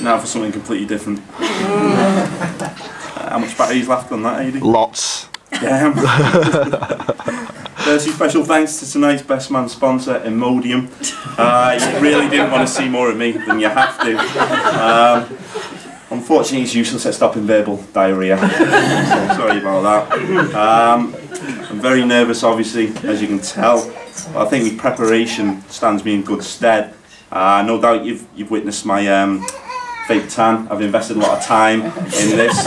Now for something completely different. How much battery's left on that, AD? Lots. Damn. Firstly, special thanks to tonight's best man sponsor, Imodium. You really didn't want to see more of me than you have to. Unfortunately, it's useless at stopping verbal diarrhea. So sorry about that. I'm very nervous, obviously, as you can tell. But I think my preparation stands me in good stead. No doubt you've witnessed my fake tan. I've invested a lot of time in this.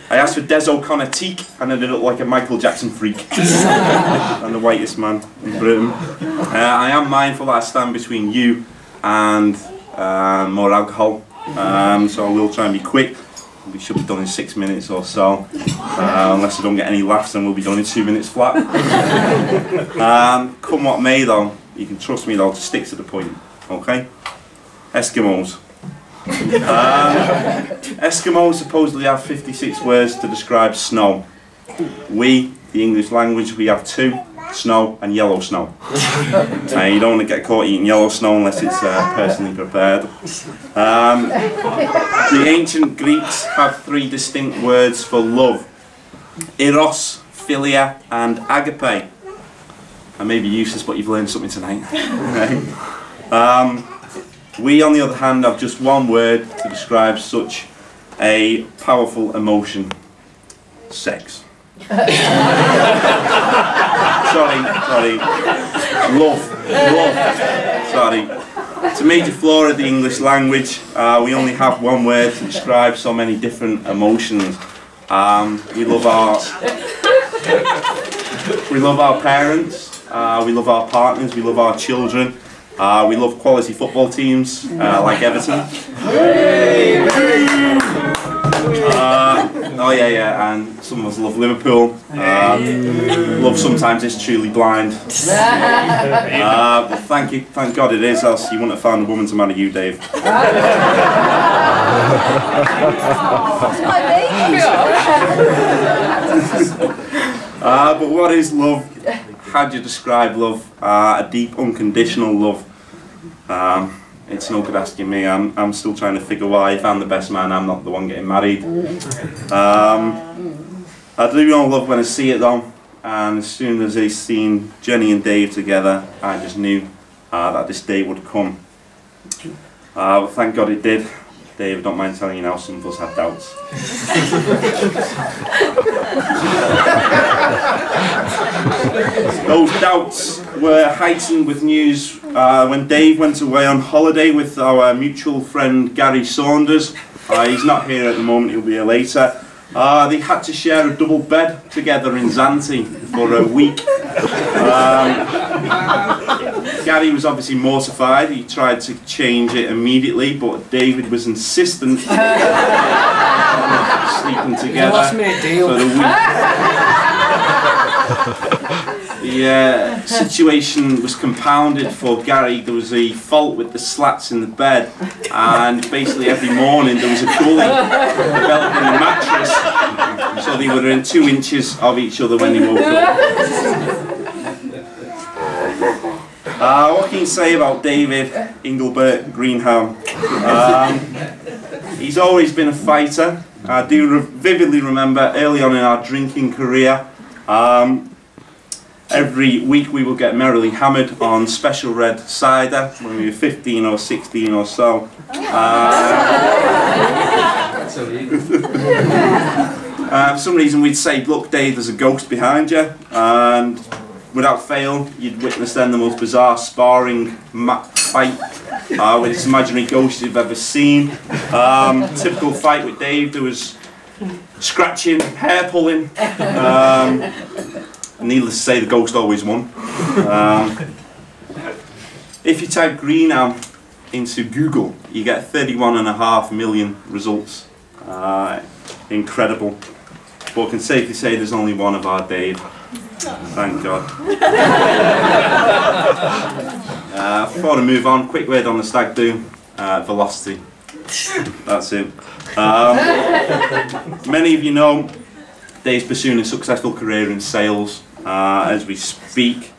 I asked for Des O'Connor teak and ended up like a Michael Jackson freak. I'm the whitest man in Britain. I am mindful that I stand between you and more alcohol, so I will try and be quick. We should be done in 6 minutes or so. Unless I don't get any laughs, then we'll be done in 2 minutes flat. Come what may though, you can trust me though to stick to the point, okay? Eskimos. Eskimos supposedly have 56 words to describe snow. We, the English language, we have 2, snow and yellow snow. You don't want to get caught eating yellow snow unless it's personally prepared. The ancient Greeks had 3 distinct words for love: eros, philia and agape. I may be useless, but you've learned something tonight. We, on the other hand, have just one word to describe such a powerful emotion: sex. Sorry. Love. Sorry. It's a major flaw of the English language. We only have one word to describe so many different emotions. We love our parents. We love our partners. We love our children. We love quality football teams like Everton. Oh yeah, and some of us love Liverpool. Love sometimes is truly blind. But thank God it is, else you wouldn't have found a woman to marry you, Dave. But what is love? How do you describe love? A deep, unconditional love. It's no good asking me. I'm still trying to figure why, if I'm the best man, I'm not the one getting married. I do know love when I see it though, and as soon as I seen Jenny and Dave together, I just knew that this day would come. But thank God it did. Dave, I don't mind telling you now, some of us had doubts. Those doubts were heightened with news when Dave went away on holiday with our mutual friend Gary Saunders. He's not here at the moment, he'll be here later. They had to share a double bed together in Zante for a week. Gary was obviously mortified. He tried to change it immediately, but David was insistent on sleeping together for the week. The situation was compounded for Gary. There was a fault with the slats in the bed, and basically every morning there was a gully developed in the mattress, so they were within 2 inches of each other when they woke up. What can you say about David Engelbert Greenhow? He's always been a fighter. I do vividly remember early on in our drinking career, every week we would get merrily hammered on special red cider when we were 15 or 16 or so. For some reason we'd say, look Dave, there's a ghost behind you, and without fail you'd witness then the most bizarre sparring fight with this imaginary ghost you've ever seen. Typical fight with Dave, there was scratching, hair pulling. Needless to say, the ghost always won. If you type Greenhow into Google, you get 31.5 million results. Incredible. But I can safely say there's only one of our Dave. Thank God. Before I move on, quick word on the stag do. Velocity. That's it. Many of you know Dave's pursuing a successful career in sales as we speak.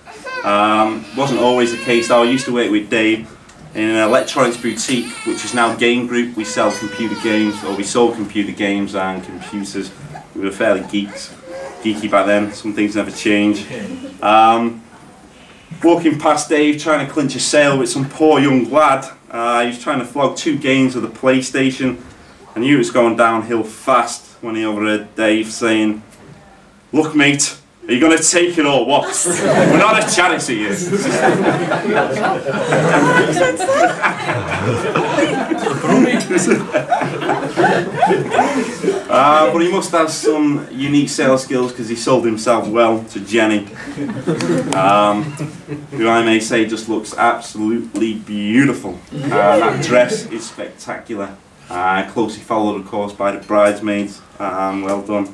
Wasn't always the case though. I used to work with Dave in an electronics boutique, which is now Game Group. We sell computer games, or we sold computer games and computers. We were fairly geeky back then. Some things never change. Walking past Dave trying to clinch a sale with some poor young lad. He was trying to flog 2 games of the PlayStation. I knew it was going downhill fast when he overheard Dave saying, "Look mate, are you going to take it or what? We're not a charity here." But he must have some unique sales skills because he sold himself well to Jenny, who I may say just looks absolutely beautiful. That dress is spectacular. Closely followed of course by the bridesmaids. Well done.